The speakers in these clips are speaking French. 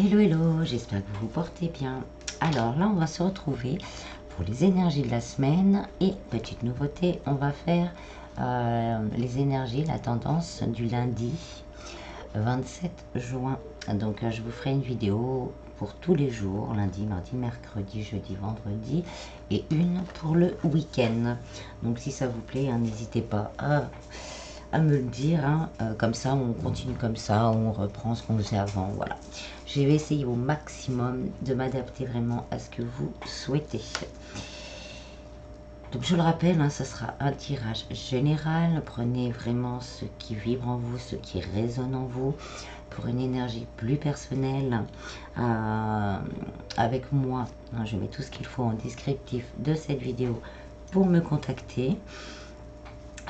Hello, hello, j'espère que vous vous portez bien. Alors là, on va se retrouver pour les énergies de la semaine. Et petite nouveauté, on va faire les énergies, la tendance du lundi 27 juin. Donc je vous ferai une vidéo pour tous les jours, lundi, mardi, mercredi, jeudi, vendredi, et une pour le week-end. Donc si ça vous plaît, hein, n'hésitez pas à me le dire, hein. Comme ça on continue comme ça, on reprend ce qu'on faisait avant, voilà. Je vais essayer au maximum de m'adapter vraiment à ce que vous souhaitez. Donc je le rappelle, hein, ça sera un tirage général. Prenez vraiment ce qui vibre en vous, ce qui résonne en vous, pour une énergie plus personnelle. Avec moi, hein, je mets tout ce qu'il faut en descriptif de cette vidéo pour me contacter.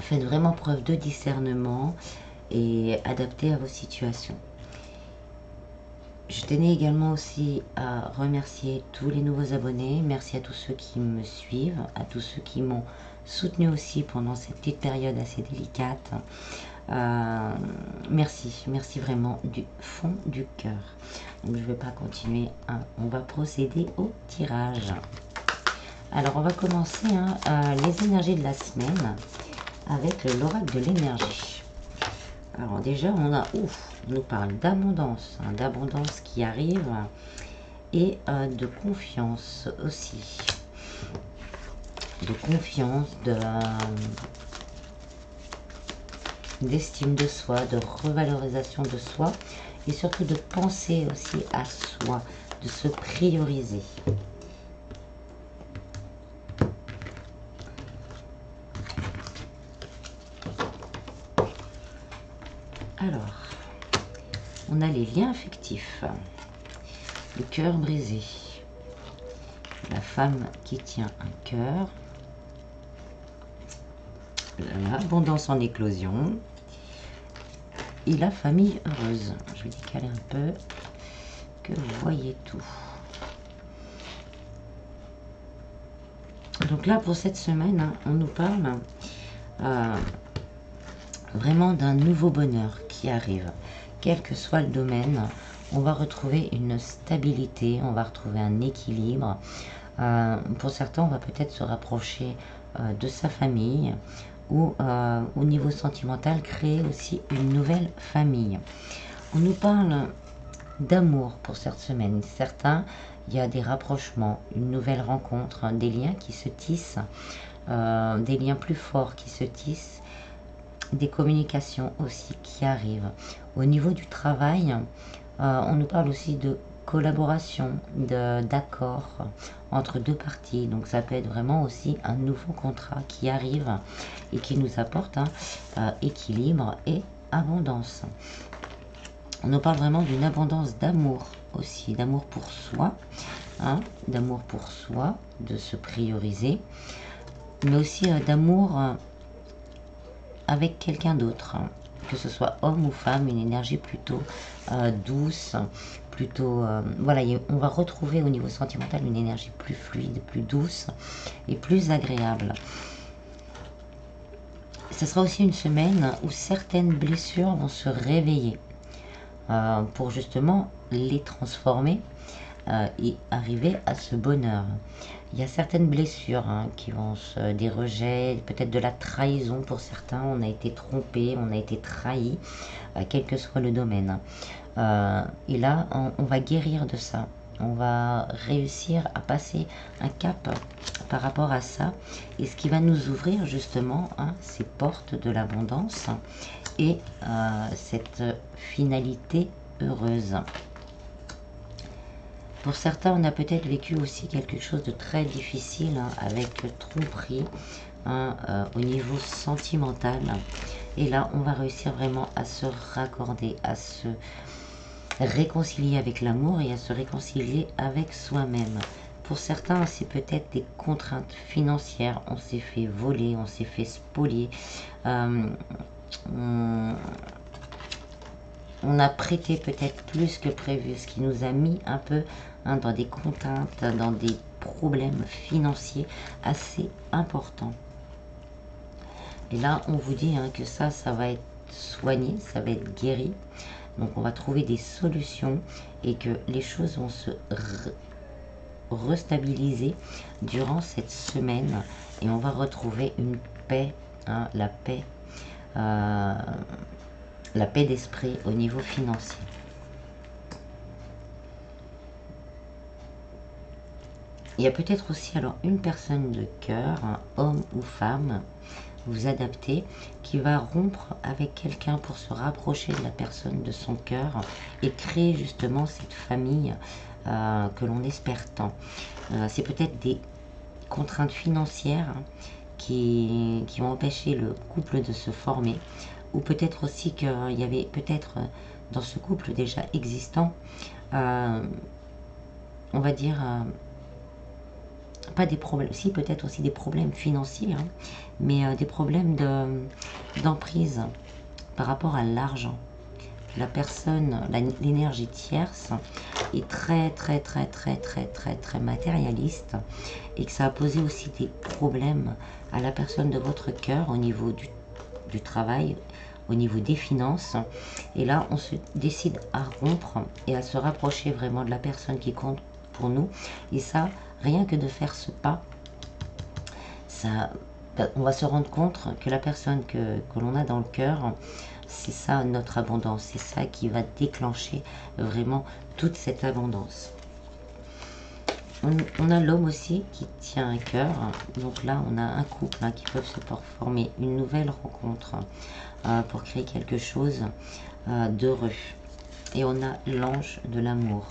Faites vraiment preuve de discernement et adaptez à vos situations. Je tenais également aussi à remercier tous les nouveaux abonnés. Merci à tous ceux qui me suivent, à tous ceux qui m'ont soutenu aussi pendant cette petite période assez délicate. Merci vraiment du fond du cœur. Donc je ne vais pas continuer, hein. On va procéder au tirage. Alors on va commencer, hein, les énergies de la semaine avec l'oracle de l'énergie. Alors déjà on nous parle d'abondance, hein, d'abondance qui arrive, et de confiance aussi, de confiance, d'estime de soi, de revalorisation de soi, et surtout de penser aussi à soi, de se prioriser. Alors, on a les liens affectifs, le cœur brisé, la femme qui tient un cœur, l'abondance en éclosion et la famille heureuse. Je vais décaler un peu, que vous voyez tout. Donc là, pour cette semaine, hein, on nous parle vraiment d'un nouveau bonheur qui arrive. Quel que soit le domaine, on va retrouver une stabilité, on va retrouver un équilibre. Pour certains, on va peut-être se rapprocher de sa famille, ou au niveau sentimental, créer aussi une nouvelle famille. On nous parle d'amour pour cette semaine. Certains, il y a des rapprochements, une nouvelle rencontre, des liens qui se tissent, des liens plus forts qui se tissent, des communications aussi qui arrivent. Au niveau du travail, on nous parle aussi de collaboration, d'accord entre deux parties. Donc ça peut être vraiment aussi un nouveau contrat qui arrive et qui nous apporte équilibre et abondance. On nous parle vraiment d'une abondance d'amour aussi, d'amour pour soi, hein, d'amour pour soi, de se prioriser, mais aussi d'amour avec quelqu'un d'autre, hein, que ce soit homme ou femme, une énergie plutôt douce, plutôt voilà, on va retrouver au niveau sentimental une énergie plus fluide, plus douce et plus agréable. Ce sera aussi une semaine où certaines blessures vont se réveiller pour justement les transformer et arriver à ce bonheur. Il y a certaines blessures, hein, qui vont des rejets, peut-être de la trahison pour certains. On a été trompé, on a été trahi, quel que soit le domaine. Et là, on va guérir de ça. On va réussir à passer un cap par rapport à ça. Et ce qui va nous ouvrir justement, hein, ces portes de l'abondance et cette finalité heureuse. Pour certains, on a peut-être vécu aussi quelque chose de très difficile, hein, avec tromperie, hein, au niveau sentimental. Et là, on va réussir vraiment à se raccorder, à se réconcilier avec l'amour et à se réconcilier avec soi-même. Pour certains, c'est peut-être des contraintes financières. On s'est fait voler, on s'est fait spolier. On a prêté peut-être plus que prévu, ce qui nous a mis un peu, hein, dans des contraintes, dans des problèmes financiers assez importants. Et là, on vous dit, hein, que ça va être soigné, ça va être guéri. Donc on va trouver des solutions et que les choses vont se restabiliser durant cette semaine et on va retrouver une paix, hein, euh, la paix d'esprit au niveau financier. Il y a peut-être aussi alors une personne de cœur, un homme ou femme, vous adaptez, qui va rompre avec quelqu'un pour se rapprocher de la personne de son cœur et créer justement cette famille que l'on espère tant. C'est peut-être des contraintes financières, hein, qui ont empêché le couple de se former, ou peut-être aussi qu'il y avait peut-être dans ce couple déjà existant, on va dire, pas des problèmes, si peut-être aussi des problèmes financiers, hein, mais des problèmes d'emprise par rapport à l'argent. La personne, l'énergie tierce est très matérialiste et que ça a posé aussi des problèmes à la personne de votre cœur au niveau du travail, au niveau des finances. Et là, on se décide à rompre et à se rapprocher vraiment de la personne qui compte pour nous. Et ça, rien que de faire ce pas, ça, on va se rendre compte que la personne que l'on a dans le cœur, c'est ça notre abondance, c'est ça qui va déclencher vraiment toute cette abondance. On a l'homme aussi qui tient un cœur, donc là on a un couple, hein, qui peuvent se former une nouvelle rencontre pour créer quelque chose d'heureux. Et on a l'ange de l'amour.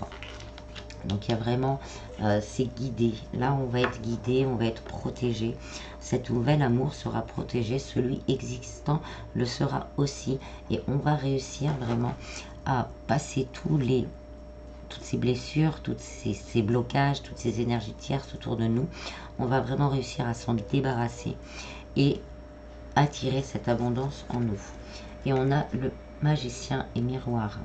Donc il y a vraiment, c'est guidé. Là, on va être guidé, on va être protégé. Cet nouvel amour sera protégé, celui existant le sera aussi. Et on va réussir vraiment à passer toutes ces blessures, tous ces blocages, toutes ces énergies tierces autour de nous. On va vraiment réussir à s'en débarrasser et attirer cette abondance en nous. Et on a le magicien et miroir.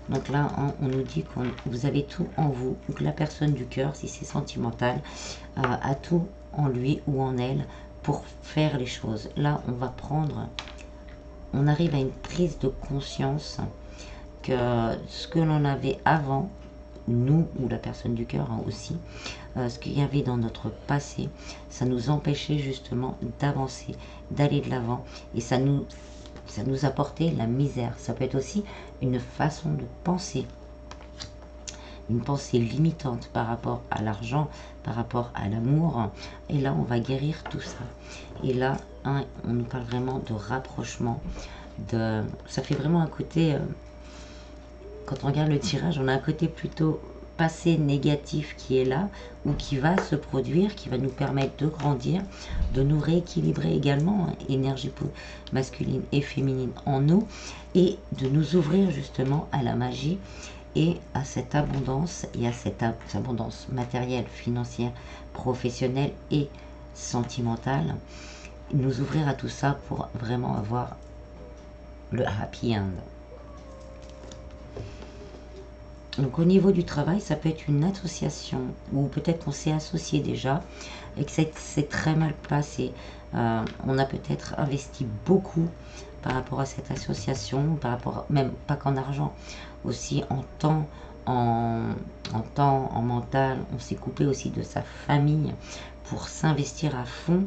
Donc là, on nous dit que vous avez tout en vous, ou que la personne du cœur, si c'est sentimental, a tout en lui ou en elle pour faire les choses. Là, on arrive à une prise de conscience que ce que l'on avait avant, nous ou la personne du cœur, hein, aussi, ce qu'il y avait dans notre passé, ça nous empêchait justement d'avancer, d'aller de l'avant, et ça nous apportait la misère. Ça peut être aussi une façon de penser, une pensée limitante par rapport à l'argent, par rapport à l'amour. Et là, on va guérir tout ça. Et là, hein, on nous parle vraiment de rapprochement. Ça fait vraiment un côté, quand on regarde le tirage, on a un côté plutôt passé négatif qui est là, ou qui va se produire, qui va nous permettre de grandir, de nous rééquilibrer également, hein, énergie masculine et féminine en nous, et de nous ouvrir justement à la magie et à cette abondance, et à cette abondance matérielle, financière, professionnelle et sentimentale, nous ouvrir à tout ça pour vraiment avoir le happy end. Donc au niveau du travail, ça peut être une association, ou peut-être qu'on s'est associé déjà et que c'est très mal passé. On a peut-être investi beaucoup par rapport à cette association, par rapport, même pas qu'en argent, aussi en temps, en mental. On s'est coupé aussi de sa famille pour s'investir à fond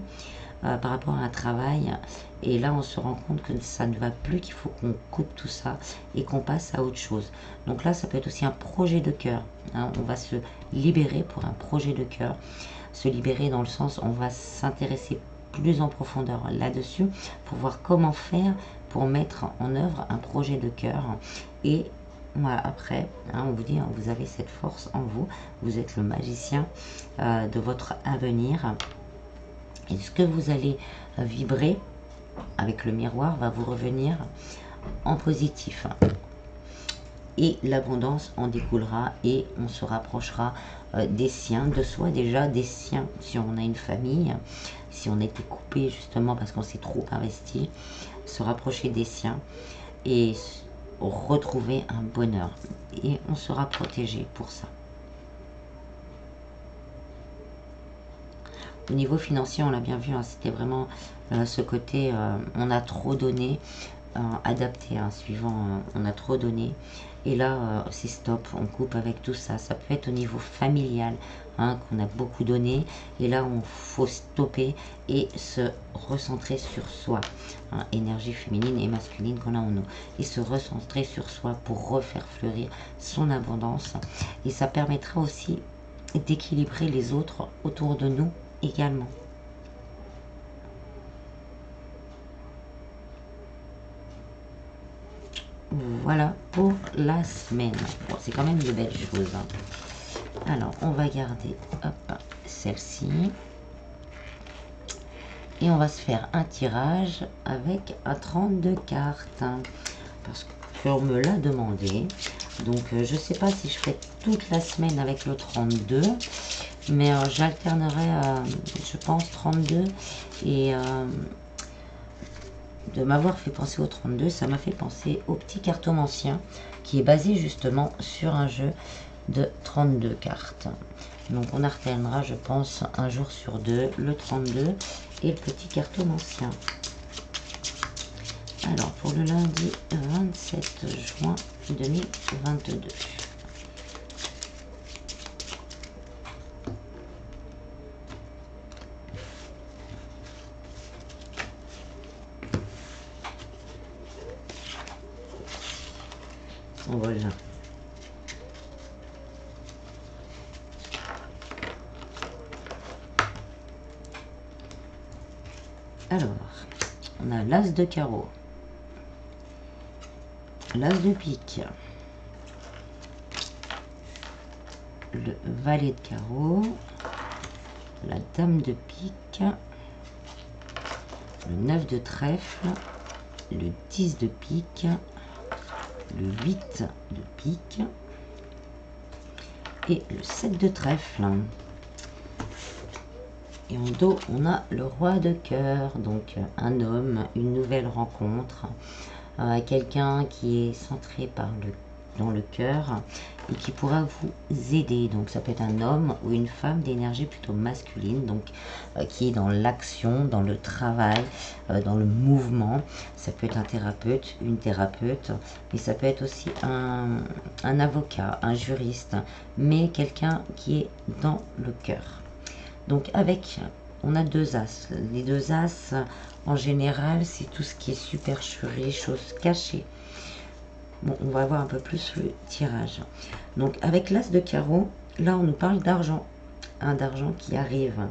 par rapport à un travail. Et là, on se rend compte que ça ne va plus, qu'il faut qu'on coupe tout ça et qu'on passe à autre chose. Donc là, ça peut être aussi un projet de cœur, hein. On va se libérer pour un projet de cœur. Se libérer dans le sens, on va s'intéresser plus en profondeur là-dessus pour voir comment faire pour mettre en œuvre un projet de cœur. Et voilà, après, hein, on vous dit, hein, vous avez cette force en vous. Vous êtes le magicien de votre avenir. Et ce que vous allez vibrer avec le miroir va vous revenir en positif. Et l'abondance en découlera et on se rapprochera des siens, de soi déjà, des siens si on a une famille, si on a été coupé justement parce qu'on s'est trop investi, se rapprocher des siens et retrouver un bonheur. Et on sera protégé pour ça. Au niveau financier, on l'a bien vu, hein, c'était vraiment ce côté, on a trop donné, adapter, hein, suivant, on a trop donné. Et là, c'est stop, on coupe avec tout ça. Ça peut être au niveau familial, hein, qu'on a beaucoup donné. Et là, on faut stopper et se recentrer sur soi. Hein, énergie féminine et masculine qu'on a en nous. Et se recentrer sur soi pour refaire fleurir son abondance. Et ça permettra aussi d'équilibrer les autres autour de nous également. Voilà pour la semaine. Bon, c'est quand même de belles choses. Hein. Alors, on va garder celle-ci. Et on va se faire un tirage avec un 32 cartes. Hein, parce qu'on me l'a demandé. Donc, je ne sais pas si je ferai toute la semaine avec le 32. Mais j'alternerai, je pense, 32 et... de m'avoir fait penser au 32, ça m'a fait penser au petit cartomancien qui est basé justement sur un jeu de 32 cartes. Donc on alternera, je pense, un jour sur deux, le 32 et le petit cartomancien. Alors pour le lundi 27 juin 2022. Voilà. Alors, on a l'as de carreau, l'as de pique, le valet de carreau, la dame de pique, le 9 de trèfle, le 10 de pique, le 8 de pique et le 7 de trèfle. Et en dos, on a le roi de cœur, donc un homme, une nouvelle rencontre, quelqu'un qui est centré dans le cœur et qui pourra vous aider. Donc ça peut être un homme ou une femme d'énergie plutôt masculine, donc qui est dans l'action, dans le travail, dans le mouvement. Ça peut être un thérapeute, une thérapeute, mais ça peut être aussi un avocat, un juriste, mais quelqu'un qui est dans le cœur. Donc avec, on a deux as. Les deux as, en général, c'est tout ce qui est supercherie, choses cachées. Bon, on va voir un peu plus le tirage. Donc avec l'as de carreau, là on nous parle d'argent. D'argent qui arrive.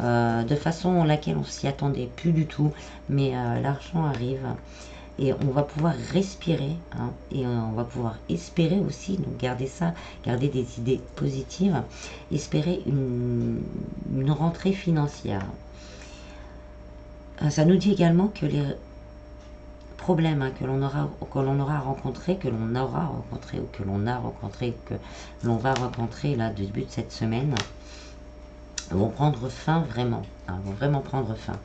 De façon à laquelle on s'y attendait plus du tout. Mais l'argent arrive. Et on va pouvoir respirer, hein, et on va pouvoir espérer aussi, donc garder ça, garder des idées positives, espérer une rentrée financière. Ça nous dit également que les problèmes, hein, que l'on aura rencontrés, que l'on aura rencontré ou que l'on a rencontré, que l'on va rencontrer là début de cette semaine, vont prendre fin vraiment, hein, vont vraiment prendre fin.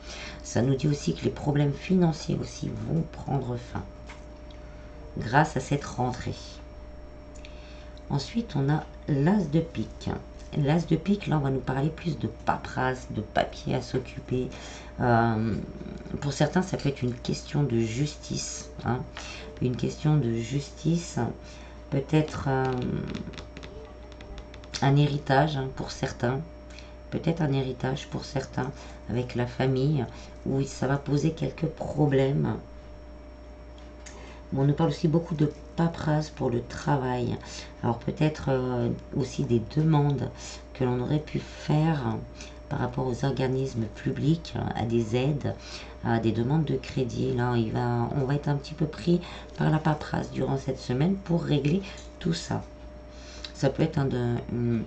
Ça nous dit aussi que les problèmes financiers aussi vont prendre fin grâce à cette rentrée. Ensuite, on a l'as de pique. L'as de pique, là, on va nous parler plus de paperasse, de papier à s'occuper. Pour certains, ça peut être une question de justice. Hein, une question de justice, peut-être un héritage, hein, pour certains. Peut-être un héritage pour certains avec la famille, où ça va poser quelques problèmes. On nous parle aussi beaucoup de paperasse pour le travail. Alors peut-être aussi des demandes que l'on aurait pu faire par rapport aux organismes publics, à des aides, à des demandes de crédit. Là, on va être un petit peu pris par la paperasse durant cette semaine pour régler tout ça. Ça peut être une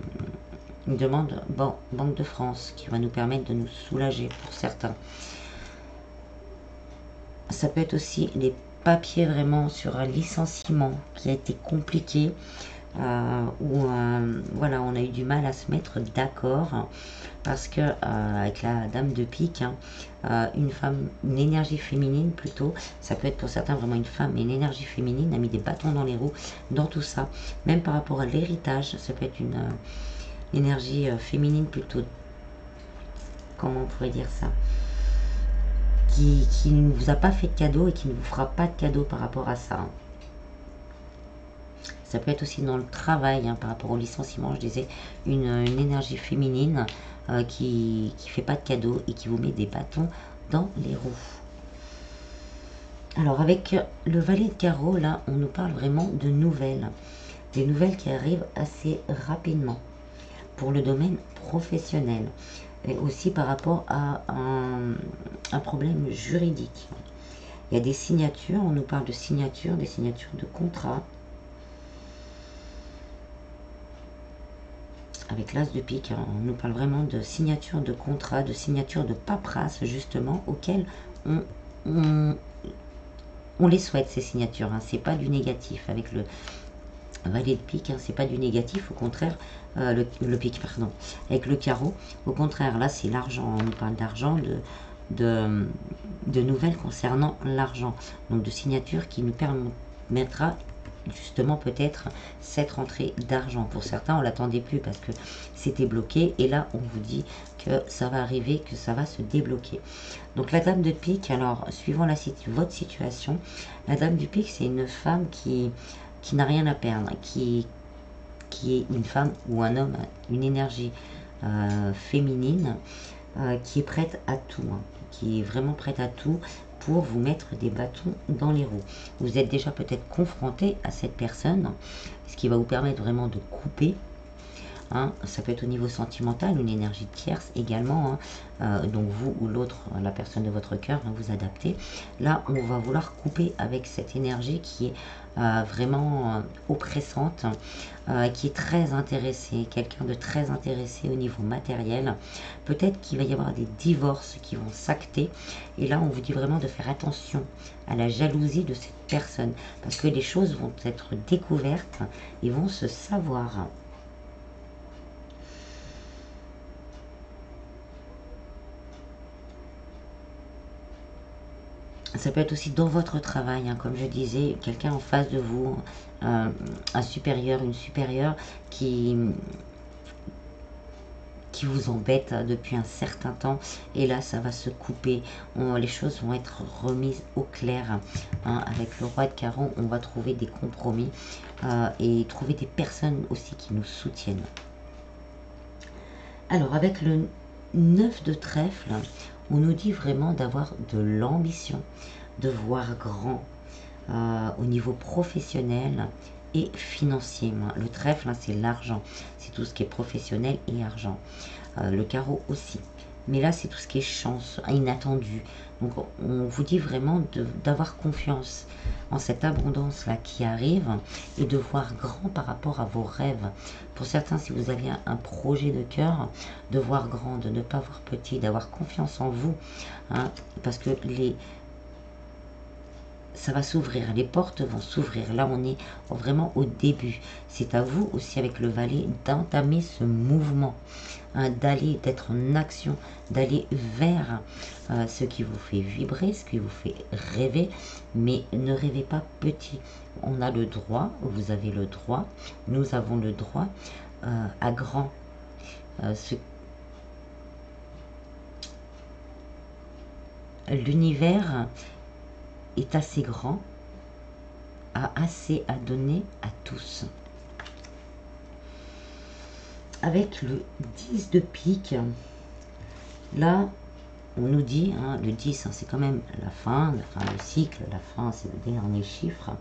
demande Banque de France qui va nous permettre de nous soulager pour certains. Ça peut être aussi les papiers vraiment sur un licenciement qui a été compliqué, où voilà, on a eu du mal à se mettre d'accord parce que avec la dame de pique, hein, une femme, une énergie féminine plutôt, ça peut être pour certains vraiment une femme, mais une énergie féminine a mis des bâtons dans les roues dans tout ça. Même par rapport à l'héritage, ça peut être une énergie féminine plutôt, comment on pourrait dire ça, qui ne vous a pas fait de cadeau et qui ne vous fera pas de cadeau par rapport à ça. Ça peut être aussi dans le travail, par rapport au licenciement, je disais, une énergie féminine qui ne fait pas de cadeau et qui vous met des bâtons dans les roues. Alors avec le valet de carreau, là, on nous parle vraiment de nouvelles. Des nouvelles qui arrivent assez rapidement pour le domaine professionnel. Et aussi par rapport à un problème juridique. Il y a des signatures, on nous parle de signatures, des signatures de contrats. Avec l'as de pique, on nous parle vraiment de signatures de contrats, de signatures de paperasse, justement, auxquelles on les souhaite, ces signatures. C'est pas du négatif. Avec le valet de pique, c'est pas du négatif, au contraire, le pique, pardon. Avec le carreau, au contraire, là, c'est l'argent. On nous parle d'argent, de nouvelles concernant l'argent. Donc, de signatures qui nous permettra justement peut-être cette rentrée d'argent. Pour certains, on l'attendait plus parce que c'était bloqué. Et là, on vous dit que ça va arriver, que ça va se débloquer. Donc la dame de pique, alors suivant votre situation, la dame du pique, c'est une femme qui n'a rien à perdre, qui est une femme ou un homme, une énergie féminine, qui est prête à tout, qui est vraiment prête à tout pour vous mettre des bâtons dans les roues. Vous êtes déjà peut-être confronté à cette personne, ce qui va vous permettre vraiment de couper. Ça peut être au niveau sentimental, une énergie tierce également, donc vous ou l'autre, la personne de votre cœur, vous adaptez. Là, on va vouloir couper avec cette énergie qui est vraiment oppressante, qui est très intéressée, quelqu'un de très intéressé au niveau matériel. Peut-être qu'il va y avoir des divorces qui vont s'acter, et là, on vous dit vraiment de faire attention à la jalousie de cette personne, parce que les choses vont être découvertes et vont se savoir. Ça peut être aussi dans votre travail, comme je disais, quelqu'un en face de vous, un supérieur, une supérieure qui vous embête depuis un certain temps. Et là, ça va se couper. Les choses vont être remises au clair. Avec le roi de carreau, on va trouver des compromis et trouver des personnes aussi qui nous soutiennent. Alors, avec le 9 de trèfle, on nous dit vraiment d'avoir de l'ambition, de voir grand au niveau professionnel et financier. Le trèfle, c'est l'argent, c'est tout ce qui est professionnel et argent. Le carreau aussi. Mais là, c'est tout ce qui est chance, inattendu. Donc, on vous dit vraiment d'avoir confiance en cette abondance-là qui arrive et de voir grand par rapport à vos rêves. Pour certains, si vous avez un projet de cœur, de voir grand, de ne pas voir petit, d'avoir confiance en vous. Parce que ça va s'ouvrir, les portes vont s'ouvrir. Là, on est vraiment au début. C'est à vous aussi, avec le valet, d'entamer ce mouvement, d'aller, d'être en action, d'aller vers ce qui vous fait vibrer, ce qui vous fait rêver. Mais ne rêvez pas petit. On a le droit, vous avez le droit, nous avons le droit à grand. L'univers est assez grand, a assez à donner à tous. Avec le 10 de pique, là, on nous dit, le 10, c'est quand même la fin du cycle, la fin, c'est le dernier chiffre.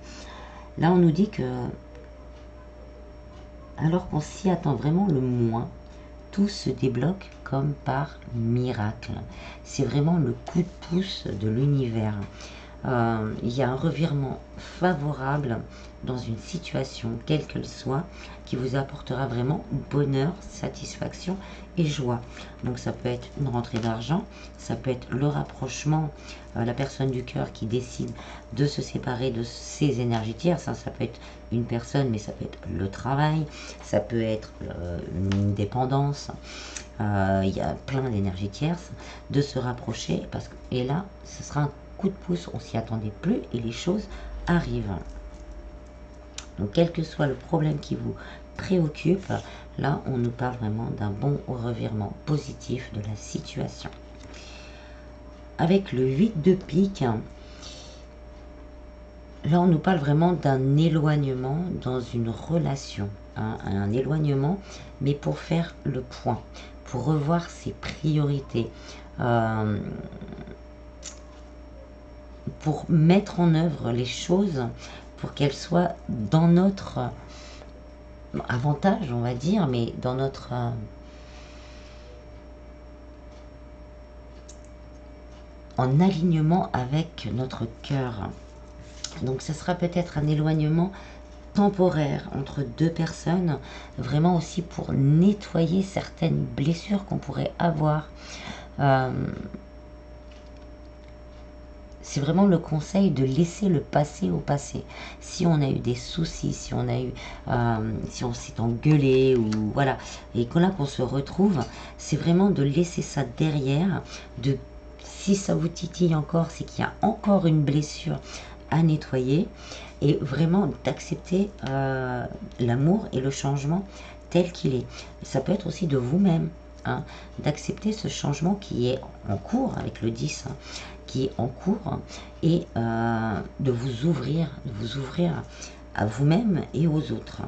Là, on nous dit que, alors qu'on s'y attend vraiment le moins, tout se débloque comme par miracle. C'est vraiment le coup de pouce de l'univers. Il y a un revirement favorable dans une situation, quelle qu'elle soit, qui vous apportera vraiment bonheur, satisfaction et joie. Donc ça peut être une rentrée d'argent, ça peut être le rapprochement, la personne du cœur qui décide de se séparer de ses énergies tierces. Ça peut être une personne, mais ça peut être le travail, ça peut être une dépendance. Il y a plein d'énergies tierces, de se rapprocher, et là, ce sera un coup de pouce, on s'y attendait plus et les choses arrivent. Donc quel que soit le problème qui vous préoccupe, là on nous parle vraiment d'un bon revirement positif de la situation. avec le 8 de pique, là on nous parle vraiment d'un éloignement dans une relation, hein, un éloignement, mais pour faire le point, pour revoir ses priorités, pour mettre en œuvre les choses, pour qu'elles soient dans notre avantage, on va dire, mais dans notre... en alignement avec notre cœur. Donc ça sera peut-être un éloignement temporaire entre deux personnes, vraiment aussi pour nettoyer certaines blessures qu'on pourrait avoir. C'est vraiment le conseil de laisser le passé au passé. Si on a eu des soucis, si on a eu, si on s'est engueulé ou voilà, et que là qu'on se retrouve, c'est vraiment de laisser ça derrière. De, si ça vous titille encore, c'est qu'il y a encore une blessure à nettoyer, et vraiment d'accepter l'amour et le changement tel qu'il est. Ça peut être aussi de vous-même, hein, d'accepter ce changement qui est en cours avec le 10, hein, qui est en cours, et de vous ouvrir à vous-même et aux autres.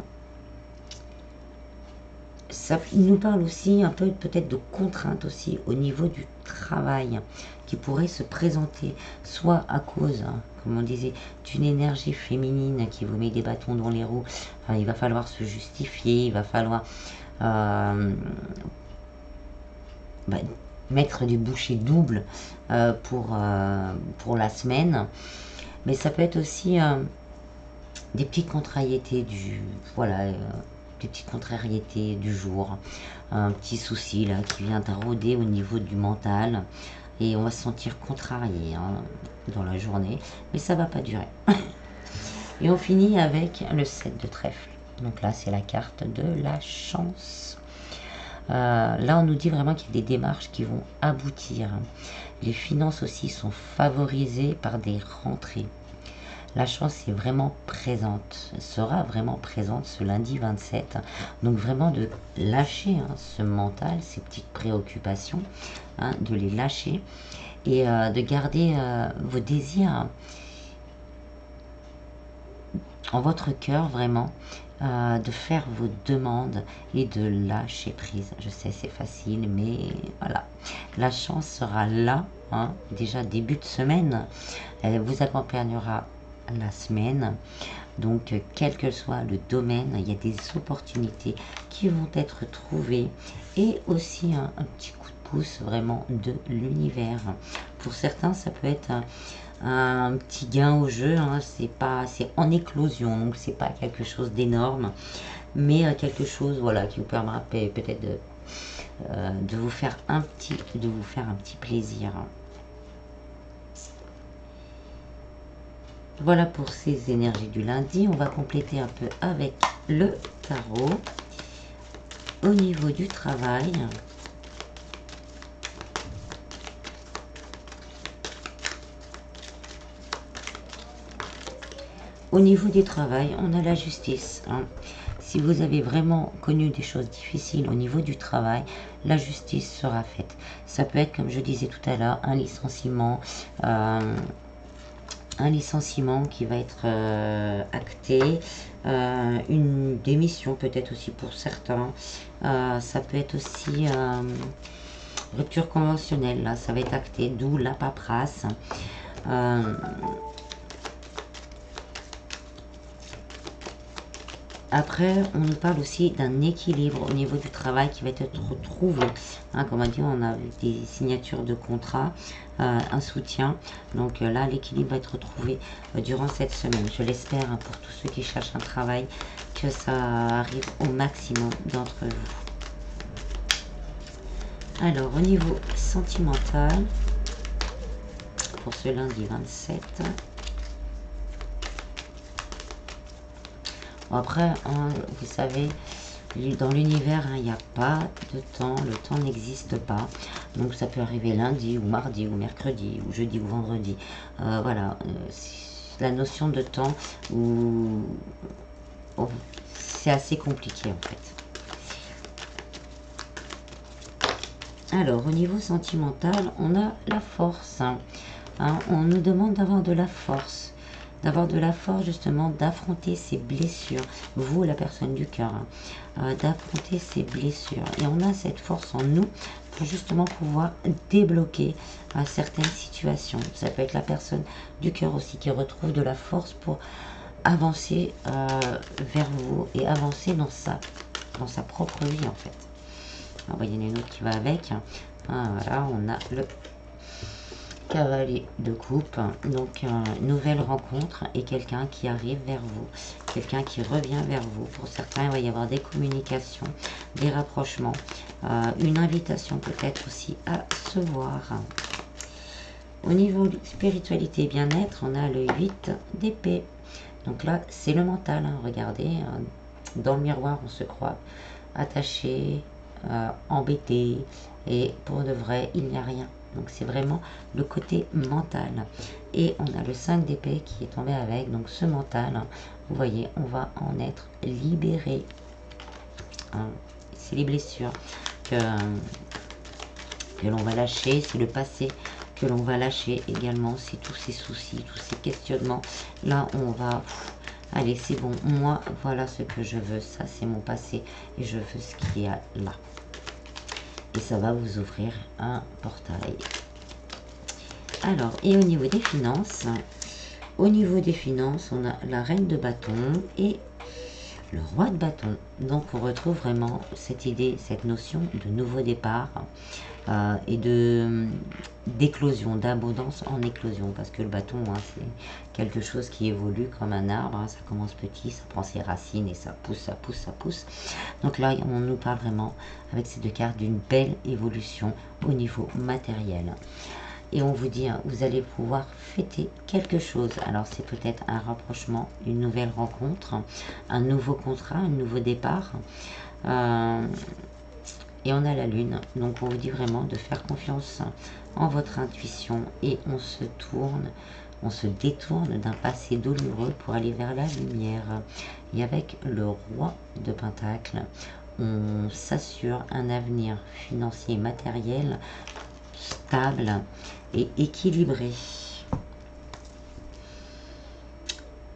Ça nous parle aussi un peu peut-être de contraintes aussi au niveau du travail qui pourrait se présenter, soit à cause, hein, comme on disait, d'une énergie féminine qui vous met des bâtons dans les roues. Enfin, il va falloir se justifier, il va falloir mettre des bouchées doubles pour la semaine. Mais ça peut être aussi des petites contrariétés du... Voilà, des petites contrariétés du jour. Un petit souci là qui vient tarauder au niveau du mental. Et on va se sentir contrarié, hein, dans la journée. Mais ça va pas durer. Et on finit avec le 7 de trèfle. Donc là, c'est la carte de la chance. Là, on nous dit vraiment qu'il y a des démarches qui vont aboutir. Les finances aussi sont favorisées par des rentrées. La chance est vraiment présente, sera vraiment présente ce lundi 27. Donc vraiment de lâcher, hein, ce mental, ces petites préoccupations, hein, de les lâcher et de garder vos désirs en votre cœur, vraiment, de faire vos demandes et de lâcher prise. Je sais, c'est facile, mais voilà. La chance sera là, hein, déjà début de semaine. Elle vous accompagnera la semaine. Donc, quel que soit le domaine, il y a des opportunités qui vont être trouvées. Et aussi un petit coup de pouce vraiment de l'univers. Pour certains, ça peut être un petit gain au jeu, hein, c'est en éclosion, donc c'est pas quelque chose d'énorme, mais quelque chose, voilà, qui vous permettra peut-être de vous faire un petit plaisir. Voilà pour ces énergies du lundi. On va compléter un peu avec le tarot. Au niveau du travail, au niveau du travail, on a la justice, hein. Si vous avez vraiment connu des choses difficiles au niveau du travail, la justice sera faite. Ça peut être, comme je disais tout à l'heure, un licenciement qui va être acté, une démission peut-être aussi pour certains. Ça peut être aussi rupture conventionnelle, là, ça va être acté, d'où la paperasse. Après, on nous parle aussi d'un équilibre au niveau du travail qui va être retrouvé. Hein, comme on a dit, on a des signatures de contrat, un soutien. Donc là, l'équilibre va être retrouvé durant cette semaine. Je l'espère, hein, pour tous ceux qui cherchent un travail, que ça arrive au maximum d'entre vous. Alors, au niveau sentimental, pour ce lundi 27... Après, hein, vous savez, dans l'univers, il n'y a pas de temps, le temps n'existe pas. Donc ça peut arriver lundi ou mardi ou mercredi ou jeudi ou vendredi. Voilà, la notion de temps, c'est assez compliqué en fait. Alors, au niveau sentimental, on a la force. On nous demande d'avoir de la force. D'avoir de la force, justement, d'affronter ses blessures. Vous, la personne du cœur. D'affronter ses blessures. Et on a cette force en nous pour justement pouvoir débloquer certaines situations. Ça peut être la personne du cœur aussi qui retrouve de la force pour avancer vers vous et avancer dans sa propre vie, en fait. Alors, il y en a une autre qui va avec. Voilà, on a le cavalier de coupe. Donc, nouvelle rencontre et quelqu'un qui arrive vers vous. Quelqu'un qui revient vers vous. Pour certains, il va y avoir des communications, des rapprochements. Une invitation peut-être aussi à se voir. Au niveau spiritualité et bien-être, on a le 8 d'épée. Donc là, c'est le mental. Regardez, dans le miroir, on se croit attaché, embêté, et pour de vrai, il n'y a rien. Donc c'est vraiment le côté mental. Et on a le 5 d'épée qui est tombé avec, donc ce mental, vous voyez, on va en être libéré. C'est les blessures que l'on va lâcher, c'est le passé que l'on va lâcher également, c'est tous ces soucis, tous ces questionnements. Là, on va... Allez, c'est bon, moi, voilà ce que je veux, ça c'est mon passé, et je veux ce qu'il y a là. Et ça va vous ouvrir un portail. Alors, et au niveau des finances, on a la reine de bâton et le roi de bâton. Donc, on retrouve vraiment cette idée, cette notion de nouveau départ et d'éclosion, d'abondance en éclosion. Parce que le bâton, c'est quelque chose qui évolue comme un arbre. Ça commence petit, ça prend ses racines et ça pousse, ça pousse, ça pousse. Donc là, on nous parle vraiment, avec ces deux cartes, d'une belle évolution au niveau matériel. Et on vous dit, vous allez pouvoir fêter quelque chose. Alors c'est peut-être un rapprochement, une nouvelle rencontre, un nouveau contrat, un nouveau départ. Et on a la lune. Donc on vous dit vraiment de faire confiance en votre intuition. Et on se détourne d'un passé douloureux pour aller vers la lumière. Et avec le roi de Pentacle, on s'assure un avenir financier et matériel stable et équilibré.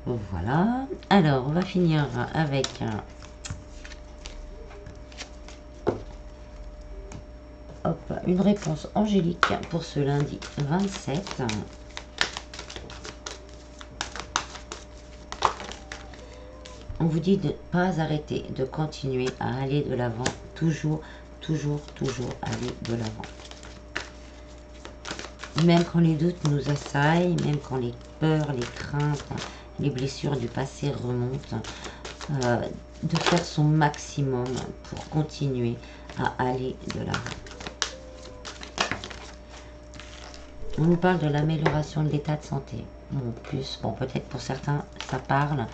Voilà. Alors, on va finir avec une réponse angélique pour ce lundi 27. On vous dit de ne pas arrêter, de continuer à aller de l'avant, toujours aller de l'avant. Même quand les doutes nous assaillent, même quand les peurs, les craintes, les blessures du passé remontent, de faire son maximum pour continuer à aller de l'avant. On nous parle de l'amélioration de l'état de santé. Bon, peut-être pour certains, ça parle.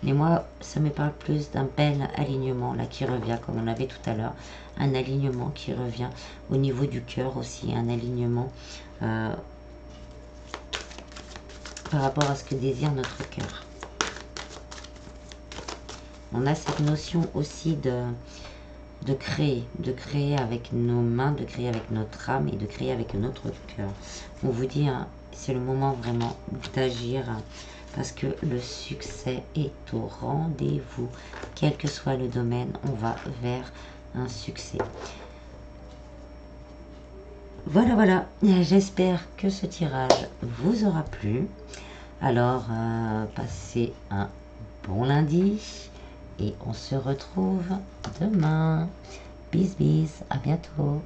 Mais moi, ça me parle plus d'un bel alignement, là, qui revient, comme on avait tout à l'heure. Un alignement qui revient au niveau du cœur aussi. Un alignement par rapport à ce que désire notre cœur. On a cette notion aussi de créer avec nos mains, de créer avec notre âme et de créer avec notre cœur. On vous dit, c'est le moment vraiment d'agir parce que le succès est au rendez-vous. Quel que soit le domaine, on va vers un succès. Voilà, j'espère que ce tirage vous aura plu. Alors, passez un bon lundi et on se retrouve demain. Bis, à bientôt.